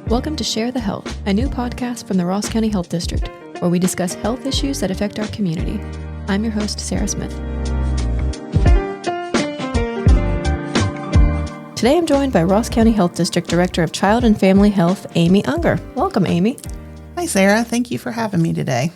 Welcome to Share the Health, a new podcast from the Ross County Health District, where we discuss health issues that affect our community. I'm your host, Sarah Smith. Today I'm joined by Ross County Health District Director of Child and Family Health, Amie Unger. Welcome, Amie. Hi, Sarah. Thank you for having me today.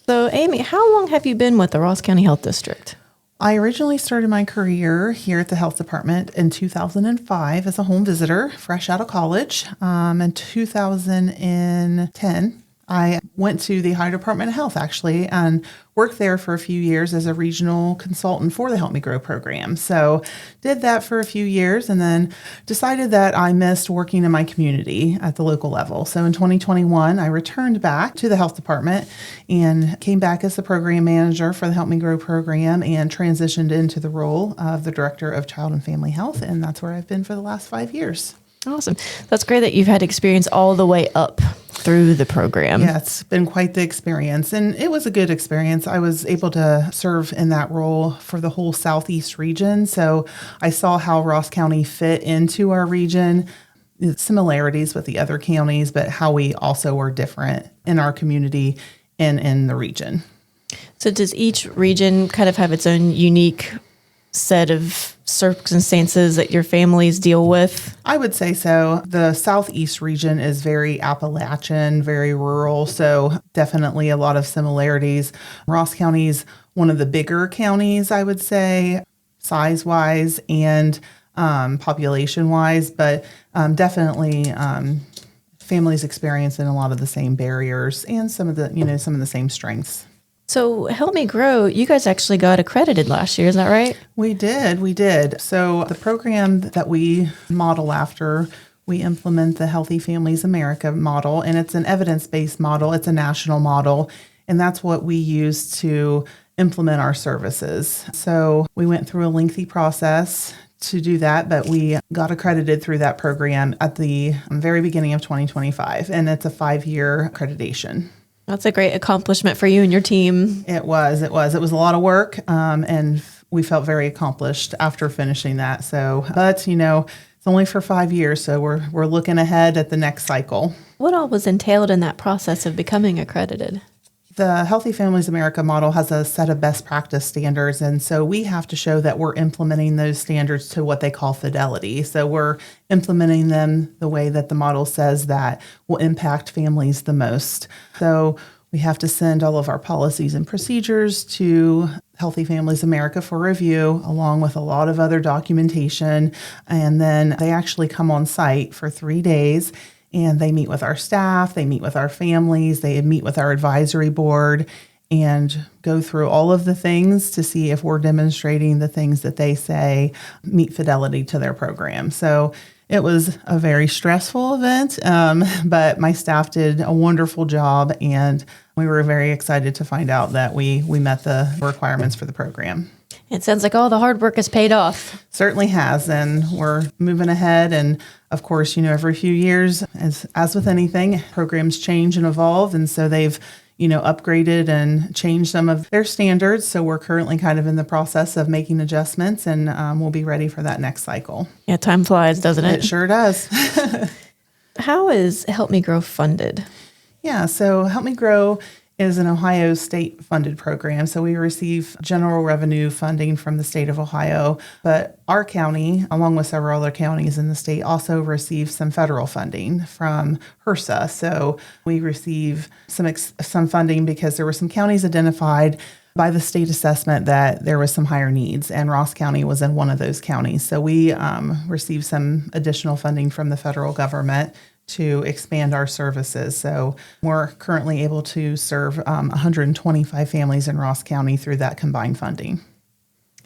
So, Amie, how long have you been with the Ross County Health District? I originally started my career here at the health department in 2005 as a home visitor, fresh out of college. In 2010, I went to the Ohio Department of Health, actually, and worked there for a few years as a regional consultant for the Help Me Grow program. So did that for a few years and then decided that I missed working in my community at the local level. So in 2021, I returned back to the health department and came back as the program manager for the Help Me Grow program and transitioned into the role of the Director of Child and Family Health. And that's where I've been for the last 5 years. Awesome. That's great that you've had experience all the way up through the program. Yeah, it's been quite the experience, and it was a good experience. I was able to serve in that role for the whole Southeast region, so I saw how Ross County fit into our region, the similarities with the other counties, but how we also were different in our community and in the region. So does each region kind of have its own unique set of circumstances that your families deal with? I would say so. The Southeast region is very Appalachian, very rural, so definitely a lot of similarities. Ross County is one of the bigger counties, I would say, size-wise and population-wise, but definitely families experiencing a lot of the same barriers and some of the same strengths. So Help Me Grow, you guys actually got accredited last year, is that right? We did. So the program that we model after, we implement the Healthy Families America model, and it's an evidence-based model. It's a national model, and that's what we use to implement our services. So we went through a lengthy process to do that, but we got accredited through that program at the very beginning of 2025, and it's a 5-year accreditation. That's a great accomplishment for you and your team. It was a lot of work, and we felt very accomplished after finishing that. So, but it's only for 5 years, so we're looking ahead at the next cycle. What all was entailed in that process of becoming accredited? The Healthy Families America model has a set of best practice standards, and so we have to show that we're implementing those standards to what they call fidelity. So we're implementing them the way that the model says that will impact families the most. So we have to send all of our policies and procedures to Healthy Families America for review, along with a lot of other documentation, and then they actually come on site for 3 days. And they meet with our staff, they meet with our families, they meet with our advisory board and go through all of the things to see if we're demonstrating the things that they say meet fidelity to their program. So it was a very stressful event, but my staff did a wonderful job, and we were very excited to find out that we met the requirements for the program. It sounds like all the hard work has paid off. Certainly has, and we're moving ahead. And of course, every few years, as with anything, programs change and evolve, and so they've upgraded and changed some of their standards. So we're currently kind of in the process of making adjustments, and we'll be ready for that next cycle. Yeah, time flies, doesn't it? It sure does. How is Help Me Grow funded? Yeah, so Help Me Grow is an Ohio state-funded program, so we receive general revenue funding from the state of Ohio, but our county, along with several other counties in the state, also receive some federal funding from HRSA. So we receive some funding because there were some counties identified by the state assessment that there was some higher needs, and Ross County was in one of those counties. So we received some additional funding from the federal government to expand our services. So we're currently able to serve 125 families in Ross County through that combined funding.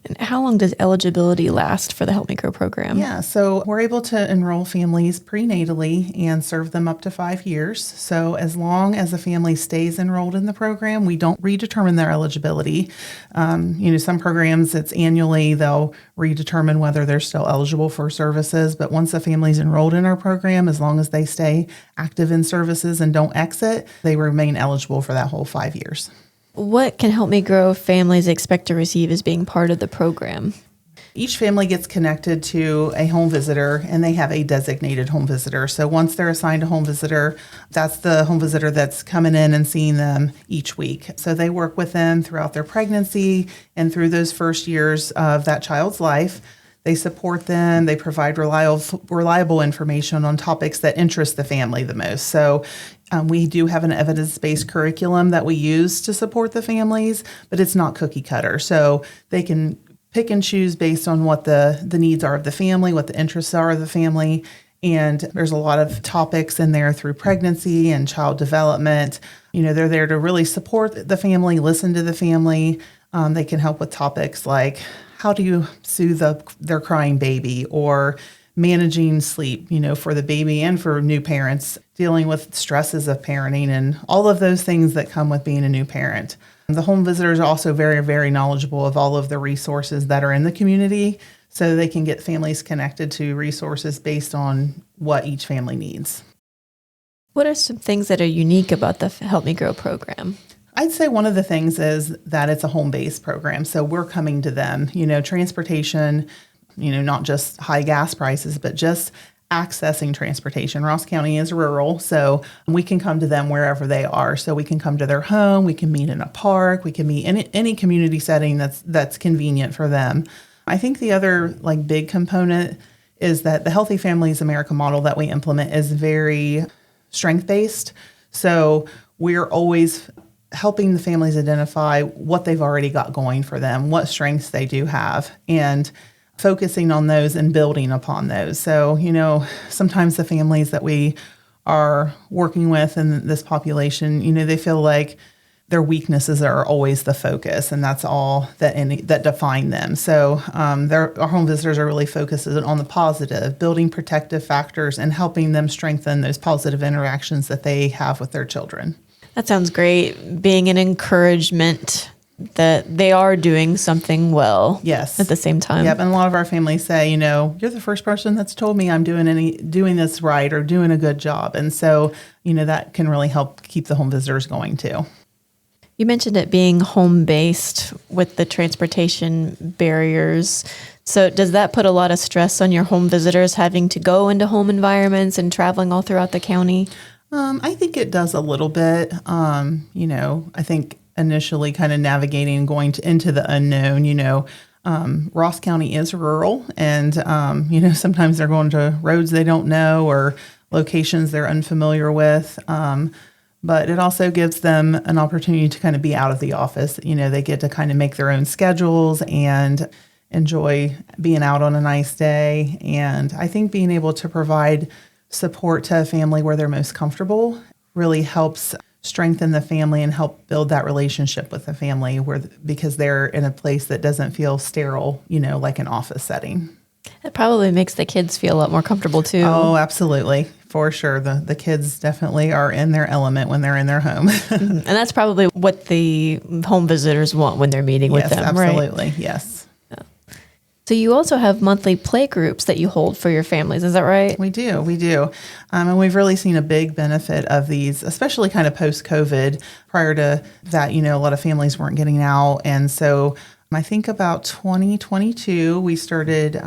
And how long does eligibility last for the Help Me Grow program? Yeah, so we're able to enroll families prenatally and serve them up to 5 years. So as long as a family stays enrolled in the program, we don't redetermine their eligibility. Some programs, it's annually, they'll redetermine whether they're still eligible for services. But once a family's enrolled in our program, as long as they stay active in services and don't exit, they remain eligible for that whole 5 years. What can Help Me Grow families expect to receive as being part of the program? Each family gets connected to a home visitor, and they have a designated home visitor. So once they're assigned a home visitor, that's the home visitor that's coming in and seeing them each week. So they work with them throughout their pregnancy and through those first years of that child's life. They support them. They provide reliable information on topics that interest the family the most. So we do have an evidence-based curriculum that we use to support the families, but it's not cookie cutter. So they can pick and choose based on what the needs are of the family, what the interests are of the family. And there's a lot of topics in there through pregnancy and child development. They're there to really support the family, listen to the family. They can help with topics like how do you soothe their crying baby, or managing sleep, for the baby and for new parents, dealing with stresses of parenting and all of those things that come with being a new parent. The home visitors are also very, very knowledgeable of all of the resources that are in the community, so they can get families connected to resources based on what each family needs. What are some things that are unique about the Help Me Grow program? I'd say one of the things is that it's a home-based program. So we're coming to them, transportation, not just high gas prices, but just accessing transportation. Ross County is rural, so we can come to them wherever they are. So we can come to their home, we can meet in a park, we can meet in any community setting that's convenient for them. I think the other big component is that the Healthy Families America model that we implement is very strength-based. So we're always helping the families identify what they've already got going for them, what strengths they do have, and focusing on those and building upon those. So, sometimes the families that we are working with in this population, they feel like their weaknesses are always the focus, and that's all that define them. So our home visitors are really focused on the positive, building protective factors and helping them strengthen those positive interactions that they have with their children. That sounds great. Being an encouragement that they are doing something well. Yes. At the same time. Yep. And a lot of our families say, you're the first person that's told me I'm doing this right or doing a good job. And so, that can really help keep the home visitors going too. You mentioned it being home-based with the transportation barriers. So does that put a lot of stress on your home visitors having to go into home environments and traveling all throughout the county? I think it does a little bit. I think initially kind of navigating and going into the unknown, Ross County is rural, and, sometimes they're going to roads they don't know or locations they're unfamiliar with. But it also gives them an opportunity to kind of be out of the office. They get to kind of make their own schedules and enjoy being out on a nice day. And I think being able to provide support to a family where they're most comfortable really helps strengthen the family and help build that relationship with the family because they're in a place that doesn't feel sterile, like an office setting. It probably makes the kids feel a lot more comfortable too. Oh, absolutely. For sure. The kids definitely are in their element when they're in their home. And that's probably what the home visitors want when they're meeting with them, right? Absolutely. Yes. So you also have monthly play groups that you hold for your families. Is that right? We do. And we've really seen a big benefit of these, especially kind of post-COVID. Prior to that, a lot of families weren't getting out. And so I think about 2022, we started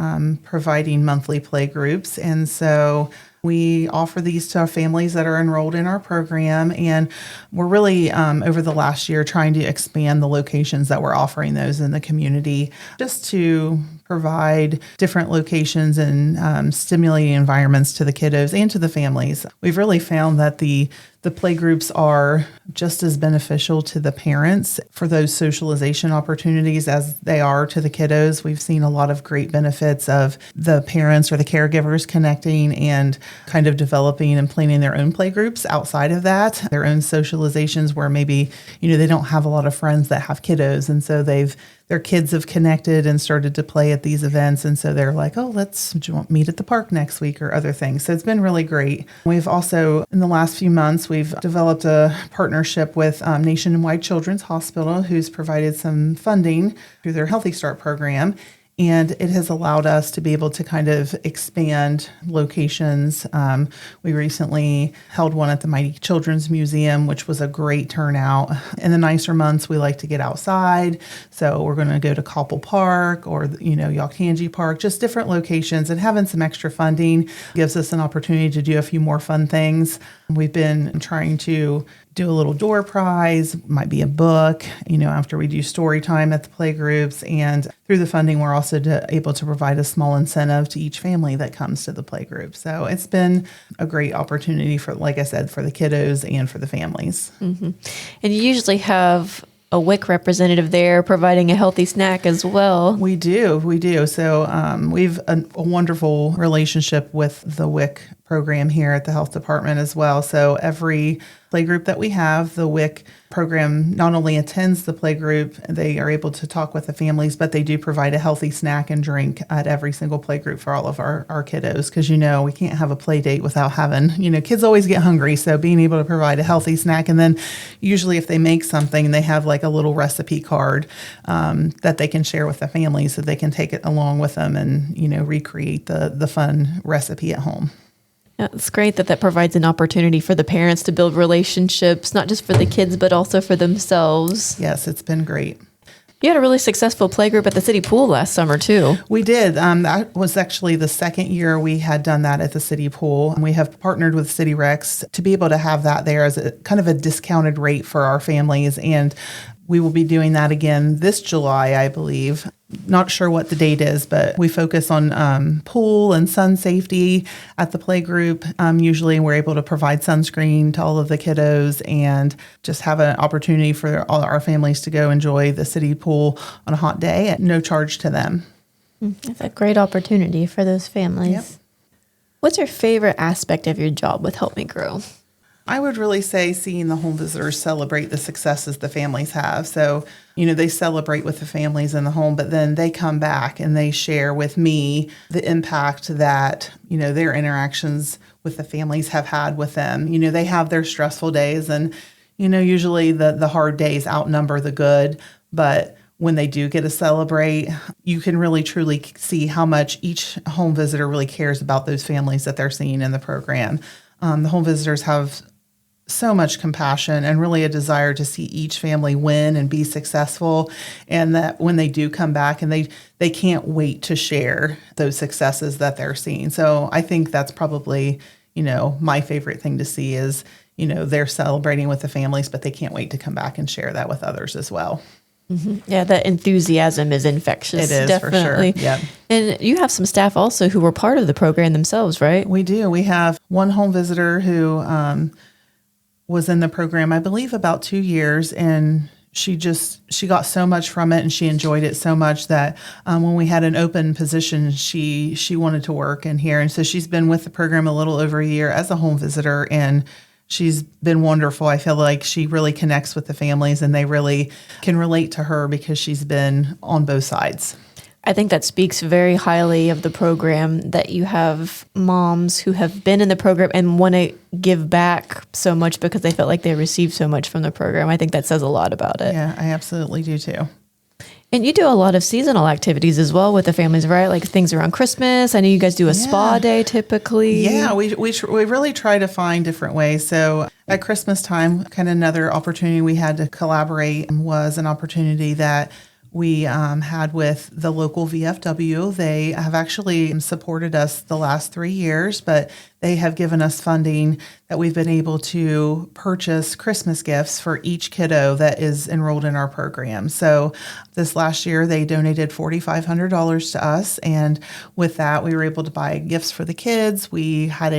providing monthly play groups. And so we offer these to our families that are enrolled in our program. And we're really, over the last year, trying to expand the locations that we're offering those in the community just to provide different locations and stimulating environments to the kiddos and to the families. We've really found that the play groups are just as beneficial to the parents for those socialization opportunities as they are to the kiddos. We've seen a lot of great benefits of the parents or the caregivers connecting and kind of developing and planning their own play groups outside of that, their own socializations where maybe, they don't have a lot of friends that have kiddos. And so their kids have connected and started to play at these events. And so they're like, oh, do you want to meet at the park next week or other things. So it's been really great. We've also, in the last few months, we've developed a partnership with Nationwide Children's Hospital, who's provided some funding through their Healthy Start program. And it has allowed us to be able to kind of expand locations. We recently held one at the Mighty Children's Museum, which was a great turnout. In the nicer months, we like to get outside. So we're going to go to Koppel Park or, Yawkanji Park, just different locations. And having some extra funding gives us an opportunity to do a few more fun things. We've been trying to do a little door prize, might be a book, after we do story time at the playgroups. And through the funding, we're also able to provide a small incentive to each family that comes to the playgroup. So it's been a great opportunity for, like I said, for the kiddos and for the families. Mm-hmm. And you usually have a WIC representative there providing a healthy snack as well. We do. So we've a wonderful relationship with the WIC program here at the health department as well. So every playgroup that we have, the WIC program not only attends the playgroup, they are able to talk with the families, but they do provide a healthy snack and drink at every single playgroup for all of our kiddos. Because, we can't have a play date without having, kids always get hungry. So being able to provide a healthy snack. And then usually if they make something, they have like a little recipe card that they can share with the family so they can take it along with them and, recreate the fun recipe at home. Yeah, it's great that provides an opportunity for the parents to build relationships, not just for the kids, but also for themselves. Yes, it's been great. You had a really successful playgroup at the city pool last summer, too. We did. That was actually the second year we had done that at the city pool. We have partnered with City Recs to be able to have that there as a kind of a discounted rate for our families. And we will be doing that again this July, I believe. Not sure what the date is, but we focus on pool and sun safety at the playgroup. Usually we're able to provide sunscreen to all of the kiddos and just have an opportunity for all our families to go enjoy the city pool on a hot day at no charge to them. It's a great opportunity for those families. Yep. What's your favorite aspect of your job with Help Me Grow? I would really say seeing the home visitors celebrate the successes the families have. So, they celebrate with the families in the home, but then they come back and they share with me the impact that, their interactions with the families have had with them. They have their stressful days and, usually the hard days outnumber the good, but when they do get to celebrate, you can really truly see how much each home visitor really cares about those families that they're seeing in the program. The home visitors have so much compassion and really a desire to see each family win and be successful, and that when they do come back and they can't wait to share those successes that they're seeing. So I think that's probably, my favorite thing to see is, they're celebrating with the families, but they can't wait to come back and share that with others as well. Mm-hmm. Yeah, that enthusiasm is infectious. It is, definitely. for sure. Yep. And you have some staff also who were part of the program themselves, right? We do. We have one home visitor who was in the program, I believe, about 2 years, and she got so much from it and she enjoyed it so much that when we had an open position, she wanted to work in here. And so she's been with the program a little over a year as a home visitor, and she's been wonderful. I feel like she really connects with the families and they really can relate to her because she's been on both sides. I think that speaks very highly of the program that you have moms who have been in the program and want to give back so much because they felt like they received so much from the program. I think that says a lot about it. Yeah, I absolutely do too. And you do a lot of seasonal activities as well with the families, right? Like things around Christmas. I know you guys do a spa day typically. Yeah, we really try to find different ways. So at Christmas time, kind of another opportunity we had to collaborate was an opportunity that we had with the local VFW. They have actually supported us the last 3 years, but they have given us funding that we've been able to purchase Christmas gifts for each kiddo that is enrolled in our program. So this last year, they donated $4,500 to us. And with that, we were able to buy gifts for the kids. We had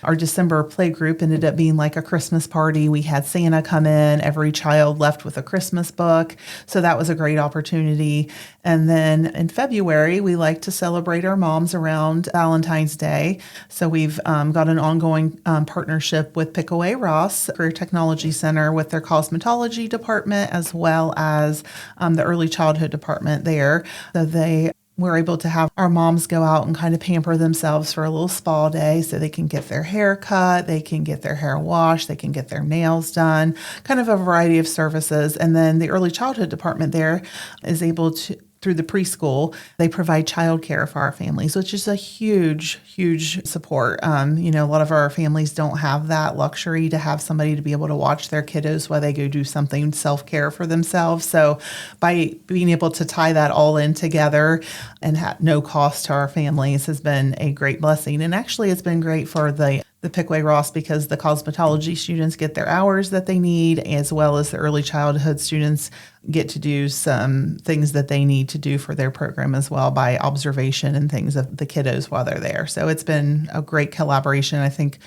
our December play group ended up being like a Christmas party. We had Santa come in. Every child left with a Christmas book. So that was a great opportunity. And then in February, we like to celebrate our moms around Valentine's Day. So we've got an ongoing partnership with Pickaway Ross Career Technology Center with their cosmetology department, as well as the early childhood department there. So we're able to have our moms go out and kind of pamper themselves for a little spa day so they can get their hair cut, they can get their hair washed, they can get their nails done, kind of a variety of services. And then the early childhood department there is able to through the preschool, they provide childcare for our families, which is a huge, huge support. A lot of our families don't have that luxury to have somebody to be able to watch their kiddos while they go do something self-care for themselves. So by being able to tie that all in together and at no cost to our families has been a great blessing. And actually, it's been great for the Pickaway Ross because the cosmetology students get their hours that they need, as well as the early childhood students get to do some things that they need to do for their program as well by observation and things of the kiddos while they're there. So it's been a great collaboration, I think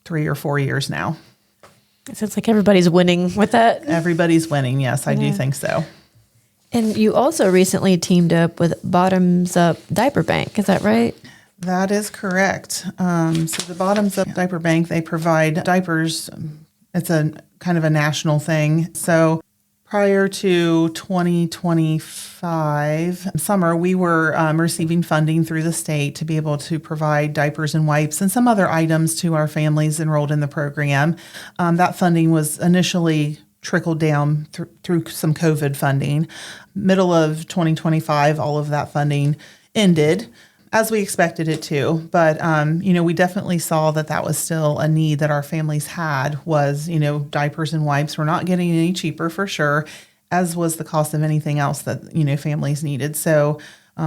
3 or 4 years now. It sounds like everybody's winning with that. Everybody's winning. Yes, I do think so. And you also recently teamed up with Bottoms Up Diaper Bank. Is that right? That is correct. So the Bottoms Up Diaper Bank, they provide diapers. It's a kind of a national thing. So prior to 2025 summer, we were receiving funding through the state to be able to provide diapers and wipes and some other items to our families enrolled in the program. That funding was initially trickled down through some COVID funding. Middle of 2025, all of that funding ended, as we expected it to. But, we definitely saw that was still a need that our families had was, diapers and wipes were not getting any cheaper for sure, as was the cost of anything else that, families needed. So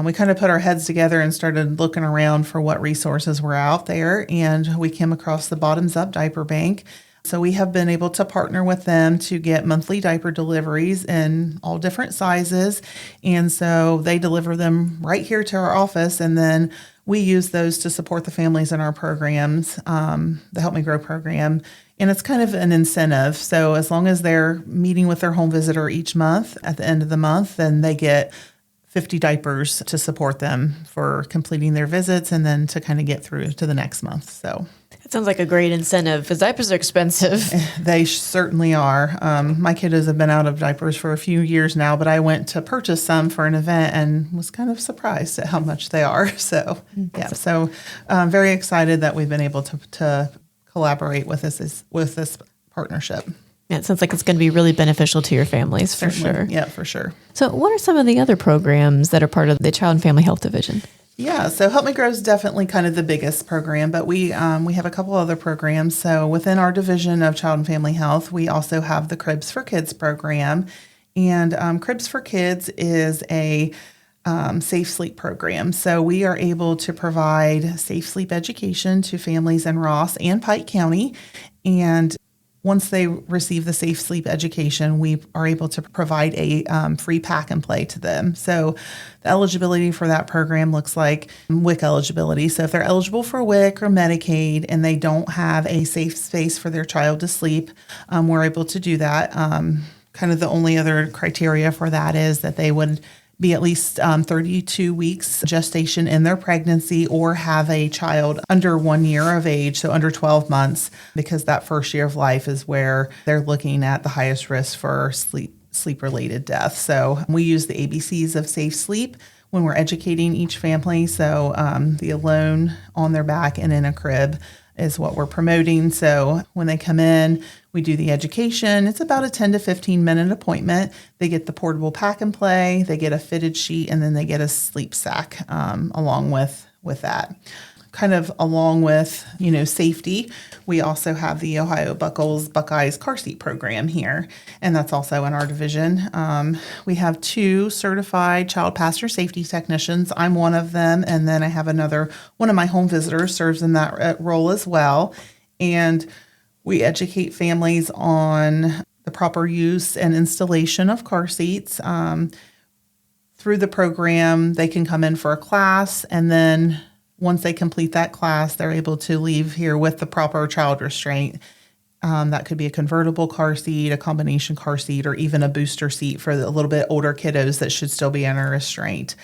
we kind of put our heads together and started looking around for what resources were out there. And we came across the Bottoms Up Diaper Bank. So we have been able to partner with them to get monthly diaper deliveries in all different sizes. And so they deliver them right here to our office. And then we use those to support the families in our programs, the Help Me Grow program. And it's kind of an incentive. So as long as they're meeting with their home visitor each month, at the end of the month, then they get 50 diapers to support them for completing their visits and then to kind of get through to the next month. So it sounds like a great incentive because diapers are expensive. They certainly are. My kiddos have been out of diapers for a few years now, but I went to purchase some for an event and was kind of surprised at how much they are. So, very excited that we've been able to collaborate with this partnership. Yeah, it sounds like it's going to be really beneficial to your families for sure. Yeah, for sure. So what are some of the other programs that are part of the Child and Family Health Division? Yeah, so Help Me Grow is definitely kind of the biggest program, but we have a couple other programs. So within our division of Child and Family Health, we also have the Cribs for Kids program. And Cribs for Kids is a safe sleep program. So we are able to provide safe sleep education to families in Ross and Pike County. And once they receive the safe sleep education, we are able to provide a free pack and play to them. So the eligibility for that program looks like WIC eligibility. So if they're eligible for WIC or Medicaid and they don't have a safe space for their child to sleep, we're able to do that. Kind of the only other criteria for that is that they would be at least 32 weeks gestation in their pregnancy or have a child under 1 year of age, so under 12 months, because that first year of life is where they're looking at the highest risk for sleep-related death. So we use the ABCs of safe sleep when we're educating each family. So the alone, on their back, and in a crib is what we're promoting. So when they come in, we do the education. It's about a 10 to 15 minute appointment. They get the portable pack and play, they get a fitted sheet, and then they get a sleep sack along with that. Kind of along with, safety, we also have the Ohio Buckeyes car seat program here, and that's also in our division. We have 2 certified child passenger safety technicians. I'm one of them, and then I have one of my home visitors serves in that role as well. And we educate families on the proper use and installation of car seats. Through the program, they can come in for a class, and then once they complete that class, they're able to leave here with the proper child restraint. That could be a convertible car seat, a combination car seat, or even a booster seat for the little bit older kiddos that should still be in a restraint.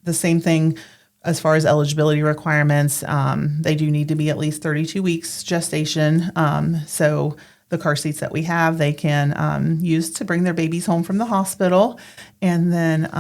The same thing as far as eligibility requirements. They do need to be at least 32 weeks gestation. So the car seats that we have, they can use to bring their babies home from the hospital. And then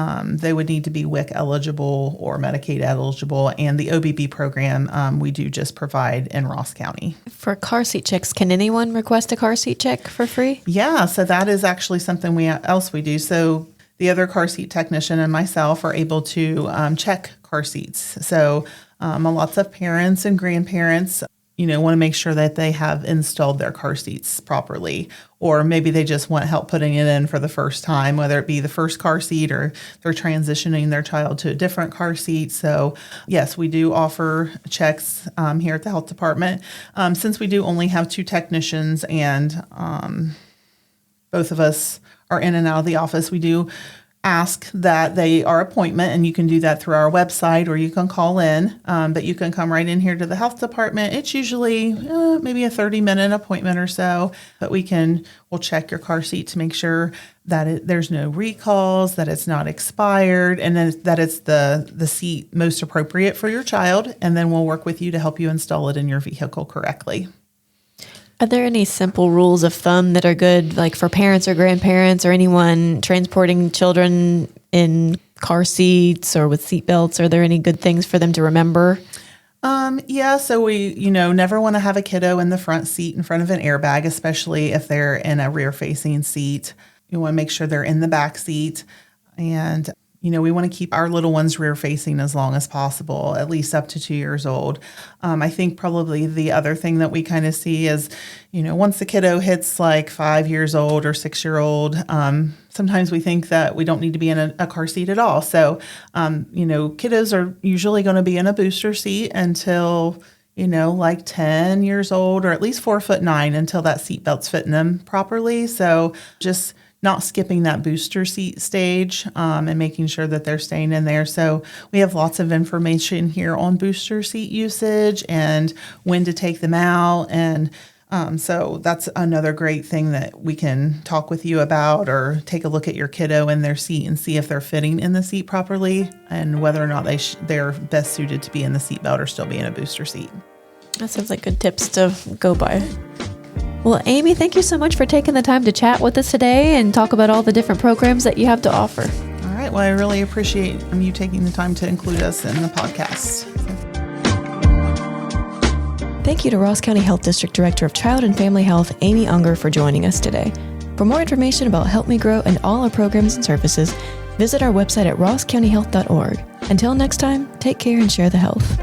they would need to be WIC eligible or Medicaid eligible. And the OBB program, we do just provide in Ross County. For car seat checks, can anyone request a car seat check for free? Yeah, so that is actually something else we do. So the other car seat technician and myself are able to check car seats. So lots of parents and grandparents, want to make sure that they have installed their car seats properly, or maybe they just want help putting it in for the first time, whether it be the first car seat or they're transitioning their child to a different car seat. So yes, we do offer checks here at the health department. Since we do only have 2 technicians and both of us are in and out of the office, we do ask that they are appointment, and you can do that through our website or you can call in, but you can come right in here to the health department. It's usually maybe a 30-minute appointment or so, but we'll check your car seat to make sure that there's no recalls, that it's not expired, and then that it's the seat most appropriate for your child, and then we'll work with you to help you install it in your vehicle correctly. Are there any simple rules of thumb that are good, like for parents or grandparents or anyone transporting children in car seats or with seat belts? Are there any good things for them to remember? So we, never want to have a kiddo in the front seat in front of an airbag, especially if they're in a rear-facing seat. You want to make sure they're in the back seat, and we want to keep our little ones rear-facing as long as possible, at least up to 2 years old. I think probably the other thing that we kind of see is, once the kiddo hits like 5 years old or 6-year-old, sometimes we think that we don't need to be in a car seat at all. So, kiddos are usually going to be in a booster seat until, like 10 years old, or at least 4'9" until that seatbelt's fitting them properly. So just not skipping that booster seat stage and making sure that they're staying in there. So we have lots of information here on booster seat usage and when to take them out. And so that's another great thing that we can talk with you about, or take a look at your kiddo in their seat and see if they're fitting in the seat properly and whether or not they're best suited to be in the seat belt or still be in a booster seat. That sounds like good tips to go by. Well, Amie, thank you so much for taking the time to chat with us today and talk about all the different programs that you have to offer. All right. Well, I really appreciate you taking the time to include us in the podcast. Thank you to Ross County Health District Director of Child and Family Health, Amie Unger, for joining us today. For more information about Help Me Grow and all our programs and services, visit our website at rosscountyhealth.org. Until next time, take care and share the health.